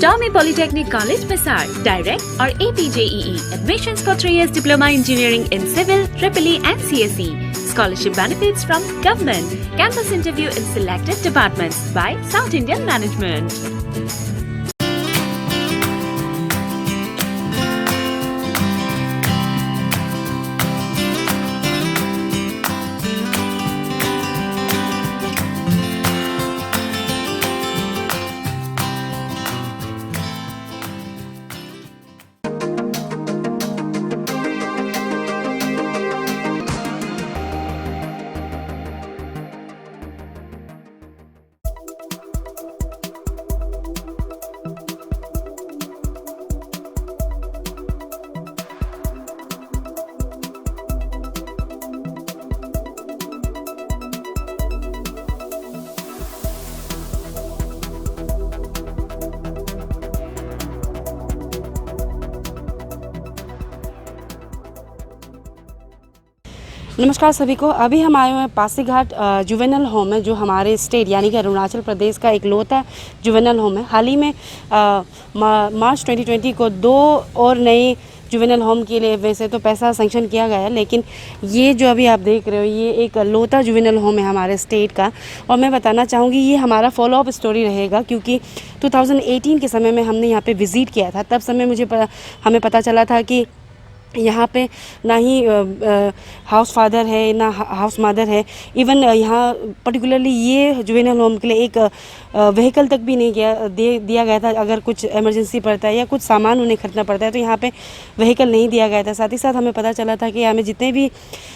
Tommy Polytechnic College, Pasar. Direct or APJEE. Admissions for 3 years Diploma Engineering in Civil, EEE and CSE. Scholarship benefits from government. Campus interview in selected departments by South Indian Management. नमस्कार सभी को। अभी हम आए हुए हैं Pasighat juvenile home में, जो हमारे स्टेट यानी कि अरुणाचल प्रदेश का इकलौता जुवेनल होम है। हाल ही में मार्च 2020 को 2 और नए जुवेनल होम के लिए वैसे तो पैसा सेंक्शन किया गया है, लेकिन ये जो अभी आप देख रहे हो ये एक लौता जुवेनल होम है हमारे स्टेट का। और मैं बताना चाहूँगी ये हमारा फॉलोअप स्टोरी रहेगा, क्योंकि 2018 के समय में हमने यहाँ पे विज़िट किया था। तब समय हमें पता चला था कि यहाँ पे ना ही हाउस फादर है ना हाउस मदर है। इवन यहाँ पर्टिकुलरली ये जुवेनल होम के लिए एक व्हीकल तक भी नहीं दिया गया था। अगर कुछ इमरजेंसी पड़ता है या कुछ सामान उन्हें खरीदना पड़ता है तो यहाँ पे व्हीकल नहीं दिया गया था। साथ ही साथ हमें पता चला था कि यहाँ में जितने भी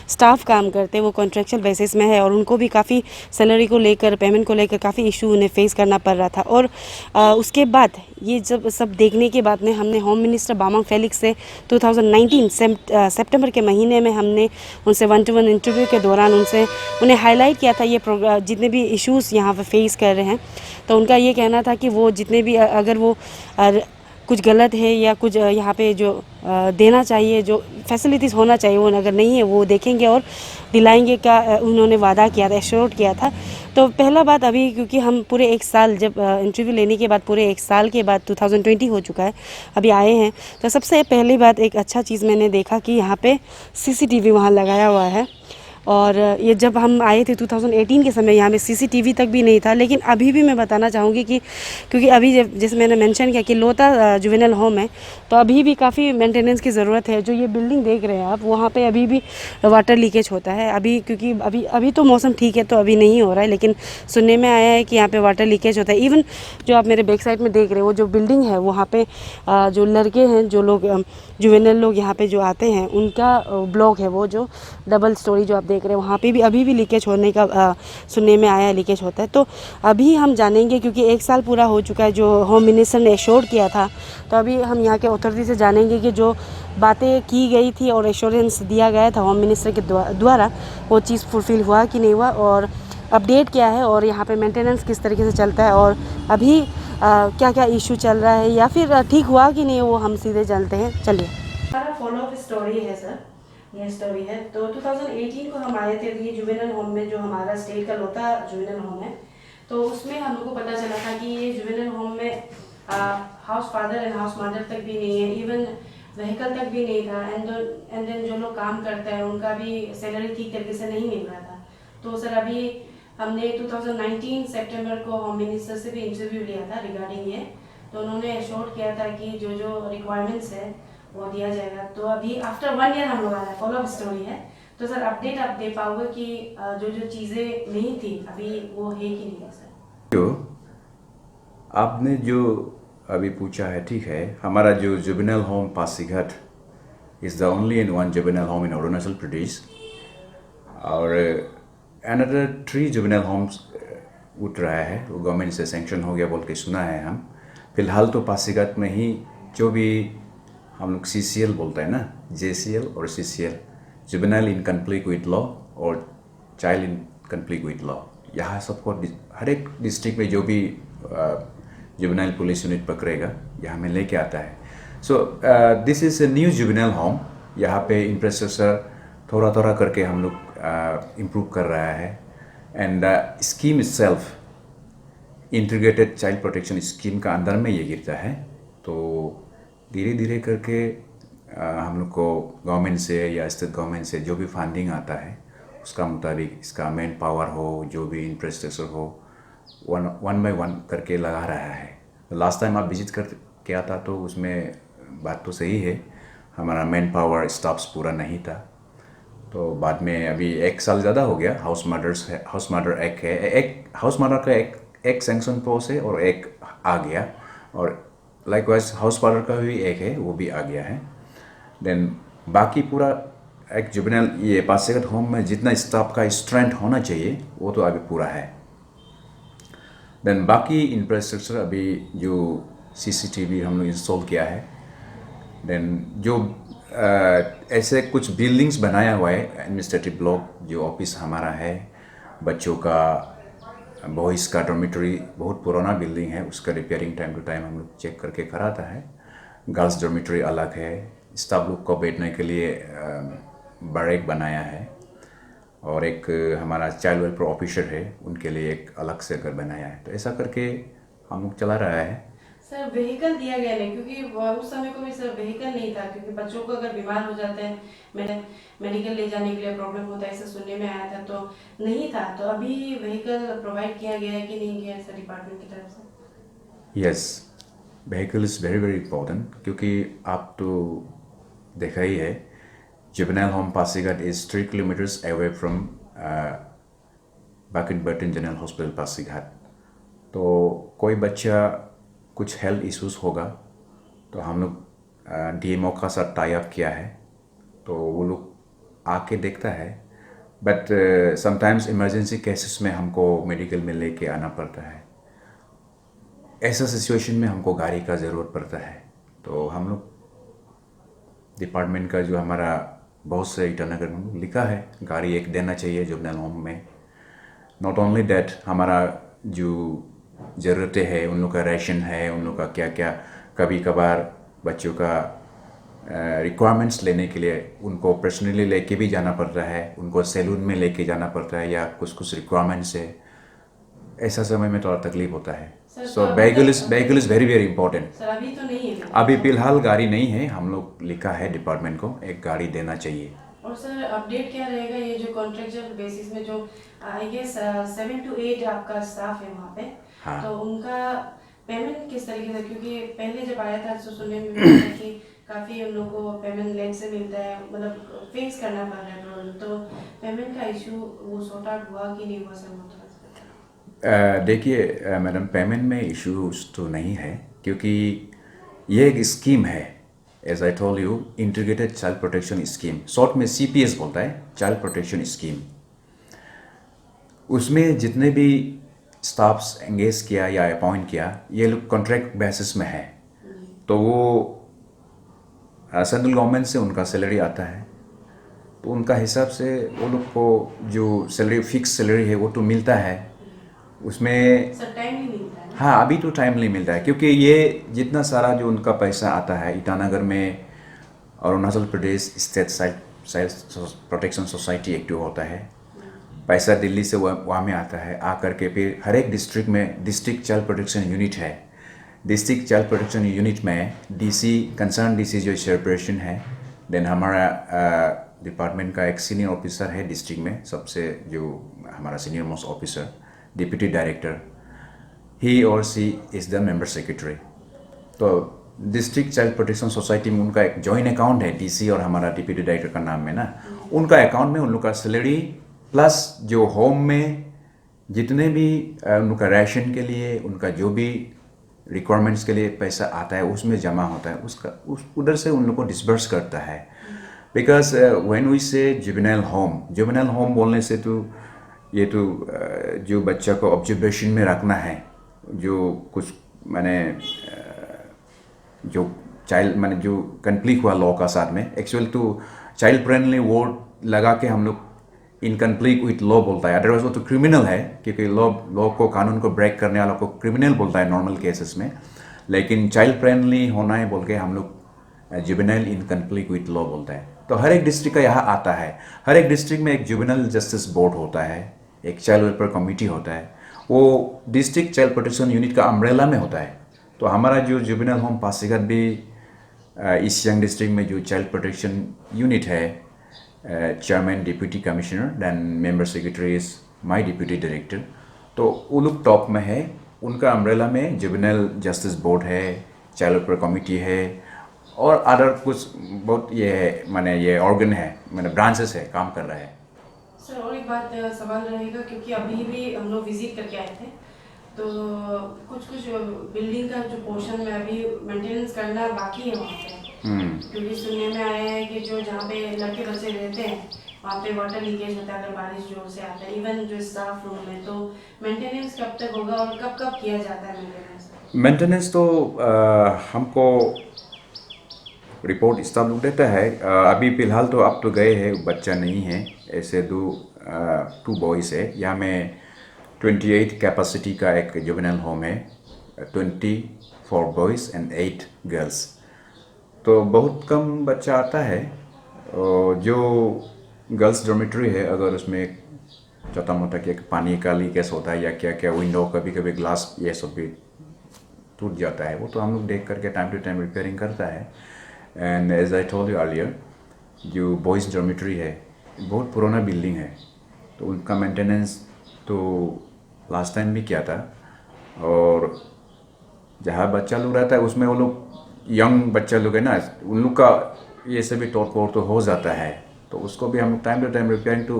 स्टाफ काम करते हैं वो कॉन्ट्रेक्चुअल बेसिस में है, और उनको भी काफ़ी सैलरी को लेकर, पेमेंट को लेकर काफ़ी इशू उन्हें फेस करना पड़ रहा था। और उसके बाद ये जब सब देखने के बाद में हमने होम मिनिस्टर बामांग फेलिक्स से 2019 सितंबर के महीने में हमने उनसे 1-to-1 इंटरव्यू के दौरान उन्हें हाईलाइट किया था ये जितने भी इश्यूज़ यहाँ पर फेस कर रहे हैं। तो उनका ये कहना था कि वो जितने भी अगर वो कुछ गलत है या कुछ यहाँ पे जो देना चाहिए, जो फैसिलिटीज़ होना चाहिए वो अगर नहीं है वो देखेंगे और दिलाएंगे का उन्होंने वादा किया था, एश्योर किया था। तो पहला बात अभी, क्योंकि हम पूरे 1 साल जब इंटरव्यू लेने के बाद पूरे 1 साल के बाद 2020 हो चुका है, अभी आए हैं, तो सबसे पहली बात एक अच्छा चीज़ मैंने देखा कि यहाँ पे CCTV वहाँ लगाया हुआ है। और ये जब हम आए थे 2018 के समय यहाँ में CCTV तक भी नहीं था। लेकिन अभी भी मैं बताना चाहूँगी कि क्योंकि अभी जैसे मैंने मेंशन किया कि लौता जुवेनल होम है, तो अभी भी काफ़ी मेंटेनेंस की ज़रूरत है। जो ये बिल्डिंग देख रहे हैं आप, वहाँ पे अभी भी वाटर लीकेज होता है। अभी क्योंकि अभी तो मौसम ठीक है तो अभी नहीं हो रहा है, लेकिन सुनने में आया है कि यहाँ पर वाटर लीकेज होता है। इवन जो आप मेरे बैक साइड में देख रहे हो, वो जो बिल्डिंग है वहाँ पर जो लड़के हैं, जो लोग जुवेनल लोग यहाँ पर जो आते हैं, उनका ब्लॉक है वो जो डबल स्टोरी जो आप देख रहे हैं, वहाँ पे भी अभी भी लीकेज होने का सुनने में आया है, लीकेज होता है। तो अभी हम जानेंगे, क्योंकि 1 साल पूरा हो चुका है जो होम मिनिस्टर ने एश्योर किया था, तो अभी हम यहाँ के अथॉरिटी से जानेंगे कि जो बातें की गई थी और एश्योरेंस दिया गया था होम मिनिस्टर के द्वारा वो चीज़ फुलफ़िल हुआ कि नहीं हुआ, और अपडेट क्या है, और यहाँ पर मेंटेनेंस किस तरीके से चलता है, और अभी क्या क्या इशू चल रहा है, या फिर ठीक हुआ कि नहीं, वो हम सीधे चलते हैं। चलिए, हमारा फॉलोअप स्टोरी है सर, ये स्टोरी है। तो 2018 को हम आए थे ये जुवेनल होम में, जो हमारा स्टेट का लौता जुवेनल होम है। तो उसमें हम लोग को पता चला था कि ये जुवेनल होम में house father and house mother तक भी नहीं है, इवन व्हीकल तक भी नहीं था। एंड देन जो लोग काम करते हैं उनका भी सैलरी ठीक तरीके से नहीं मिल रहा था। तो सर अभी हमने 2019 सितंबर को होम मिनिस्टर से भी इंटरव्यू लिया था रिगार्डिंग ये। तो उन्होंने एश्योर किया था कि जो जो रिक्वायरमेंट्स है वो दिया जाएगा। तो अभी आफ्टर 1 ईयर हम लोग आ रहे हैं, फॉलोअप स्टोरी है। तो सर अपडेट आप दे पाओगे कि जो जो चीज़ें नहीं थी अभी वो है कि नहीं है सर? जो आपने जो अभी पूछा है ठीक है। हमारा जो juvenile home Pasighat is the only and one juvenile home in Arunachal Pradesh, और अनदर 3 जुवेनल होम्स उठ रहा है, वो गवर्नमेंट से सेंक्शन हो गया बोल के सुना है हम। फिलहाल तो पासीघाट में ही जो भी हम लोग CCL बोलते हैं ना, JCL और CCL, juvenile in conflict with law और child in conflict with law, यहाँ सबको हर एक डिस्ट्रिक्ट में जो भी जुवेनाइल पुलिस यूनिट पकड़ेगा यहाँ में लेके आता है। So this is a new juvenile home. यहाँ पे इंफ्रास्ट्रक्चर थोड़ा थोड़ा करके हम लोग इम्प्रूव कर रहा है, and scheme itself integrated child protection scheme का अंदर में ये गिरता है। तो धीरे धीरे करके हम लोग को गवर्नमेंट से या स्टेट गवर्नमेंट से जो भी फंडिंग आता है उसका मुताबिक इसका मैन पावर हो, जो भी इंफ्रास्ट्रक्चर हो, वन बाय वन करके लगा रहा है। लास्ट टाइम आप विजिट कर किया था तो उसमें बात तो सही है, हमारा मैन पावर स्टाफ्स पूरा नहीं था। तो बाद में अभी 1 साल ज़्यादा हो गया, हाउस मर्डर एक्ट है, एक हाउस मर्डर का एक सैंक्शन पोस्ट है और एक आ गया, और लाइकवाइज हाउस मर्डर का भी एक है, वो भी आ गया है। देन बाकी पूरा एक जुवेनाइल ये पासीघाट होम में जितना स्टाफ का स्ट्रेंथ होना चाहिए वो तो अभी पूरा है। देन बाकी इंफ्रास्ट्रक्चर अभी जो CCTV हम लोग इंस्टॉल किया है, देन जो ऐसे कुछ बिल्डिंग्स बनाया हुआ है, एडमिनिस्ट्रेटिव ब्लॉक जो ऑफिस हमारा है, बच्चों का बॉयज़ का डॉर्मेटरी बहुत पुराना बिल्डिंग है, उसका रिपेयरिंग टाइम टू टाइम हम लोग चेक करके कराता है। गर्ल्स डॉर्मेटरी अलग है, स्टाफ लोग को बैठने के लिए बैरक बनाया है, और एक हमारा चाइल्ड वेलफेयर ऑफिसर है उनके लिए एक अलग से घर बनाया है। तो ऐसा करके हम लोग चला रहा है। सर व्हीकल दिया गया नहीं, क्योंकि उस समय को भी सर व्हीकल नहीं था, क्योंकि बच्चों को अगर बीमार हो जाते हैं मेडिकल ले जाने के लिए प्रॉब्लम होता है, ऐसा सुनने में आया था, तो नहीं था। तो अभी व्हीकल प्रोवाइड किया गया है कि नहीं किया सर डिपार्टमेंट की तरफ से? Yes, vehicle is very very important, क्योंकि आप तो देखा ही है juvenile home Pasighat is 3 kilometres away from बाकिन बर्टन जनरल हॉस्पिटल पासीघाट। तो कोई बच्चा कुछ हेल्थ इश्यूज़ होगा तो हम लोग DMO का साथ टाई अप किया है, तो वो लोग आके देखता है। बट समटाइम्स इमरजेंसी केसेस में हमको मेडिकल में लेके आना पड़ता है, ऐसा सिचुएशन में हमको गाड़ी का ज़रूरत पड़ता है। तो हम लोग डिपार्टमेंट का जो हमारा बहुत से ईटानगर में लिखा है गाड़ी एक देना चाहिए जुवेनाइल होम में। नॉट ओनली दैट, हमारा जो ज़रूरतें हैं, उन लोग का रेशन है, उन लोग का क्या क्या, कभी कभार बच्चों का रिक्वायरमेंट्स लेने के लिए उनको पर्सनली लेके भी जाना पड़ता है, उनको सैलून में लेके जाना पड़ता है, या कुछ रिक्वायरमेंट्स है, ऐसा समय में थोड़ा तकलीफ होता है। So vehicle is very very important. Sir अभी तो नहीं है, अभी फिलहाल गाड़ी नहीं है, हम लोग लिखा है डिपार्टमेंट को एक गाड़ी देना चाहिए। और सर अपडेट क्या रहेगा, ये जो कॉन्ट्रेक्चुअल बेसिस में जो आई गेस 7 to 8 आपका स्टाफ है वहाँ पे, हाँ। तो उनका पेमेंट किस तरीके से, क्योंकि पहले जब आया था तो सुनने में मिला था कि काफ़ी उन लोगों को पेमेंट लेट से मिलता है, मतलब फेस करना पड़ रहा है प्रॉब्लम। तो पेमेंट का इशू वो सॉर्ट आउट हुआ कि नहीं हुआ सर? देखिए मैडम, पेमेंट में इश्यूज तो नहीं है, क्योंकि ये एक स्कीम है, as I told you, integrated child protection scheme, short में CPS बोलता है, चाइल्ड प्रोटेक्शन स्कीम। उसमें जितने भी स्टाफ्स एंगेज किया या अपॉइंट किया, ये लोग कॉन्ट्रैक्ट बेसिस में है। तो वो सेंट्रल गवर्नमेंट से उनका सैलरी आता है, तो उनका हिसाब से वो लोग को जो सैलरी, फिक्स सैलरी है वो तो मिलता है। उसमें सर टाइम नहीं मिलता है? हाँ, अभी तो टाइम नहीं मिलता है, क्योंकि ये जितना सारा जो उनका पैसा आता है ईटानगर में, और Arunachal Pradesh state child protection society active होता है, पैसा दिल्ली से वहाँ में आता है, आकर के फिर हर एक डिस्ट्रिक्ट में डिस्ट्रिक्ट चाइल्ड प्रोटेक्शन यूनिट है। डिस्ट्रिक्ट चाइल्ड प्रोटेक्शन यूनिट में DC, कंसर्न DC जो चेयरपर्सन है, देन हमारा डिपार्टमेंट का एक सीनियर ऑफिसर है डिस्ट्रिक्ट में, सबसे जो हमारा senior most officer, deputy director, he or she is the member secretary. तो डिस्ट्रिक्ट चाइल्ड प्रोटेक्शन सोसाइटी में उनका एक जॉइंट अकाउंट है, DC और हमारा डिप्टी डायरेक्टर का नाम में ना, उनका अकाउंट में उन लोग का सैलरी प्लस जो होम में जितने भी उनका राशन के लिए, उनका जो भी रिक्वायरमेंट्स के लिए पैसा आता है उसमें जमा होता है, उधर से उन लोग को डिस्बर्स करता है। बिकॉज व्हेन वी से जुवेनाइल होम बोलने से तो ये तो जो बच्चा को ऑब्जर्वेशन में रखना है, जो कुछ मैंने जो चाइल्ड मैंने जो कन्फ्लिक्ट हुआ लॉ का साथ में, एक्चुअल तो चाइल्ड फ्रेंडली वर्ड लगा के हम लोग इन कन्फ्लिक्ट विथ लॉ बोलता है, अदरवाइज वो तो क्रिमिनल है, क्योंकि लॉ को, कानून को ब्रेक करने वालों को क्रिमिनल बोलता है नॉर्मल केसेस में। लेकिन चाइल्ड फ्रेंडली होना है बोल के हम लोग juvenile in conflict with law बोलता है। तो हर एक डिस्ट्रिक्ट का यहाँ आता है, हर एक डिस्ट्रिक्ट में एक जुवेनाइल जस्टिस बोर्ड होता है, एक चाइल्ड वेलफेयर कमेटी होता है, वो डिस्ट्रिक्ट चाइल्ड प्रोटेक्शन यूनिट का अम्ब्रेला में होता है। तो हमारा जो जुवेनाइल होम पासीघाट भी ईस्ट सियांग डिस्ट्रिक्ट में जो चाइल्ड प्रोटेक्शन यूनिट है, chairman, deputy commissioner, then member secretary is my deputy director, तो वो लोग टॉप में है। उनका अम्ब्रेला में जुवेनाइल जस्टिस बोर्ड है, चाइल्ड वेलफेयर कमिटी है और अदर कुछ बहुत ये है, माने ये ऑर्गन है, माने ब्रांचेस है, काम कर रहा है। सर और एक बात सवाल रहेगा, क्योंकि अभी भी हम लोग विजिट करके आए थे, तो कुछ बिल्डिंग का जो पोर्शन में अभी मेंटेनेंस करना बाकी है वहाँ पे। क्योंकि सुनने में आया है कि जो जहाँ पे लड़के बच्चे रहते हैं वहाँ पे वाटर लीकेज होता है अगर बारिश जोर से आता है, इवन जो स्टाफ रूम है। तो मेंटेनेंस कब तक होगा और कब कब किया जाता है मेंटेनेंस? मेंटेनेंस तो हमको रिपोर्ट स्टाफ लोग देता है। अभी फ़िलहाल तो अब तो गए हैं, बच्चा नहीं है, ऐसे टू बॉयज़ है। यहाँ में 28 कैपेसिटी का एक जुवेनाइल होम है, 24 बॉयज़ एंड 8 गर्ल्स। तो बहुत कम बच्चा आता है। और जो गर्ल्स डॉर्मेटरी है, अगर उसमें छोटा मोटा क्या पानी का लीकेज होता है या क्या क्या विंडो कभी कभी ग्लास ये सब भी टूट जाता है, वो तो हम लोग देख करके टाइम टू टाइम रिपेयरिंग करता है। And as I told you earlier, जो बॉयज़ डॉर्मेटरी है बहुत पुराना बिल्डिंग है, तो उनका मेंटेनेंस तो लास्ट टाइम भी किया था। और जहाँ बच्चा लोग रहता है उसमें वो लोग यंग बच्चा लोग है ना, उन लोग का ये सब भी तोड़ फोड़ तो हो जाता है, तो उसको भी हम लोग टाइम टू टाइम रिपेयरिंग तो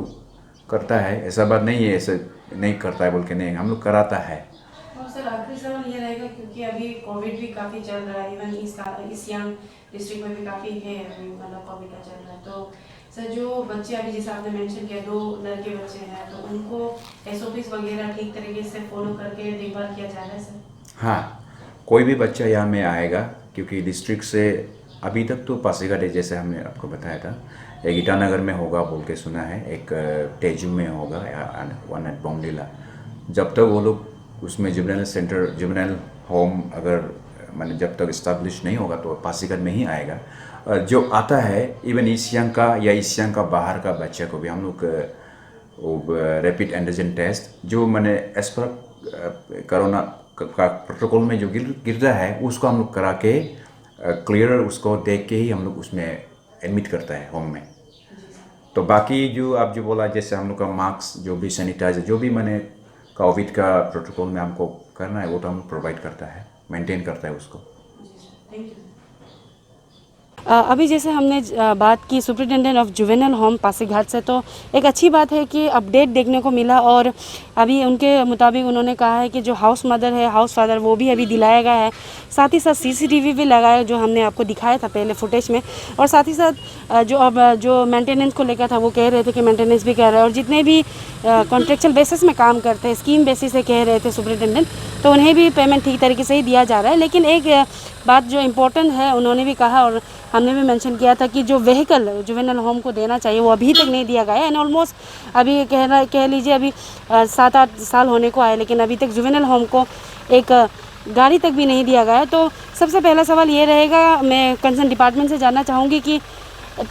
करता है। ऐसा बात नहीं है ऐसे नहीं करता है बोल के, नहीं, हम लोग कराता है। और सर आखिरी सवाल ये रहेगा, क्योंकि अभी कोविड भी काफ़ी चल रहा है, इवन ईस्ट सियांग डिस्ट्रिक्ट में भी काफ़ी है, मतलब कोविड का चल रहा है। तो सर जो बच्चे अभी जैसे आपने मेंशन किया 2 लड़के बच्चे हैं, तो उनको SOPs वगैरह ठीक तरीके से फॉलो करके देखभाल किया जा रहा है सर? हाँ, कोई भी बच्चा यहाँ में आएगा, क्योंकि डिस्ट्रिक्ट से अभी तक तो पासीघाट जैसे हमने आपको बताया था, एक ईटानगर में होगा बोल के सुना है, एक तेजू में होगा, वन एट बोमडीला। जब तक वो लोग उसमें जुवेनाइल सेंटर, जुवेनाइल होम अगर माने जब तक इस्टेब्लिश नहीं होगा तो पासीघाट में ही आएगा। जो आता है इवन ईस्ट सियांग का या ईस्ट सियांग का बाहर का बच्चे को भी हम लोग रैपिड एंटीजन टेस्ट जो माने एज पर कोरोना का प्रोटोकॉल में जो गिरता है उसको हम लोग करा के क्लियर उसको देख के ही हम लोग उसमें एडमिट करता है होम में। तो बाकी जो आप जो बोला, जैसे हम लोग का मास्क, जो भी सैनिटाइजर, जो भी मैंने कोविड का प्रोटोकॉल में हमको करना है वो तो हम प्रोवाइड करता है, मेंटेन करता है उसको। Thank you. अभी जैसे हमने बात की superintendent of juvenile home Pasighat से, तो एक अच्छी बात है कि अपडेट देखने को मिला। और अभी उनके मुताबिक उन्होंने कहा है कि जो हाउस मदर है, हाउस फादर, वो भी अभी दिलाया गया है। साथ ही साथ CCTV भी लगाया, जो हमने आपको दिखाया था पहले फुटेज में। और साथ ही साथ जो मेंटेनेंस को लेकर था वो कह रहे थे कि मेंटेनेंस भी कर रहे हैं। और जितने भी कॉन्ट्रेक्चुअल बेसिस में काम करते हैं, स्कीम बेसिस से कह रहे थे सुपरिटेंडेंट, तो उन्हें भी पेमेंट ठीक तरीके से ही दिया जा रहा है। लेकिन एक बात जो इम्पोर्टेंट है उन्होंने भी कहा और हमने भी मेंशन किया था कि जो व्हीकल जुवेनाइल होम को देना चाहिए वो अभी तक नहीं दिया गया है। एंड ऑलमोस्ट अभी कह लीजिए अभी 7-8 साल होने को आए, लेकिन अभी तक जुवेनाइल होम को एक गाड़ी तक भी नहीं दिया गया है। तो सबसे पहला सवाल ये रहेगा, मैं कंसर्न डिपार्टमेंट से जानना चाहूँगी कि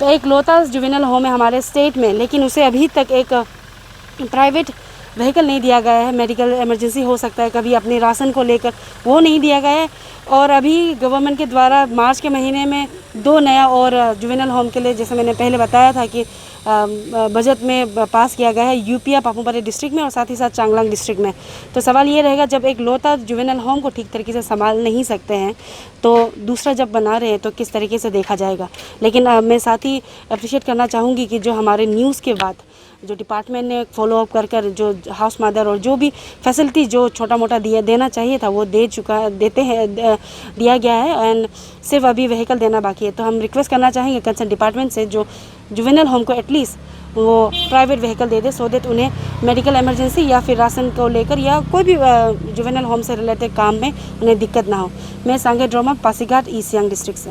एक लोता जुवेनाइल होम है हमारे स्टेट में, लेकिन उसे अभी तक एक प्राइवेट व्हीकल नहीं दिया गया है। मेडिकल इमरजेंसी हो सकता है कभी, अपने राशन को लेकर वो नहीं दिया गया है। और अभी गवर्नमेंट के द्वारा मार्च के महीने में 2 नया और जुवेनाइल होम के लिए, जैसे मैंने पहले बताया था कि बजट में पास किया गया है यूपिया पापुमपारे डिस्ट्रिक्ट में और साथ ही साथ चांगलांग डिस्ट्रिक्ट में। तो सवाल ये रहेगा, जब एक लोता जुवेनाइल होम को ठीक तरीके से संभाल नहीं सकते हैं तो दूसरा जब बना रहे हैं तो किस तरीके से देखा जाएगा। लेकिन मैं साथ ही अप्रिशिएट करना चाहूँगी कि जो हमारे न्यूज़ के बाद जो डिपार्टमेंट ने फॉलोअप कर जो हाउस मदर और जो भी फैसिलिटी जो छोटा मोटा देना चाहिए था वो दिया गया है। एंड सिर्फ अभी व्हीकल देना बाकी है। तो हम रिक्वेस्ट करना चाहेंगे कंसर्न डिपार्टमेंट से जो जुवेनाइल होम को एटलीस्ट वो private vehicle they they, so that उन्हें मेडिकल इमरजेंसी या फिर राशन को लेकर या कोई भी जुवेनाइल होम से रिलेटेड काम में उन्हें दिक्कत ना हो। मैं सांगे ड्रोमा, पासीघाट, ईस्ट सियांग डिस्ट्रिक्ट से।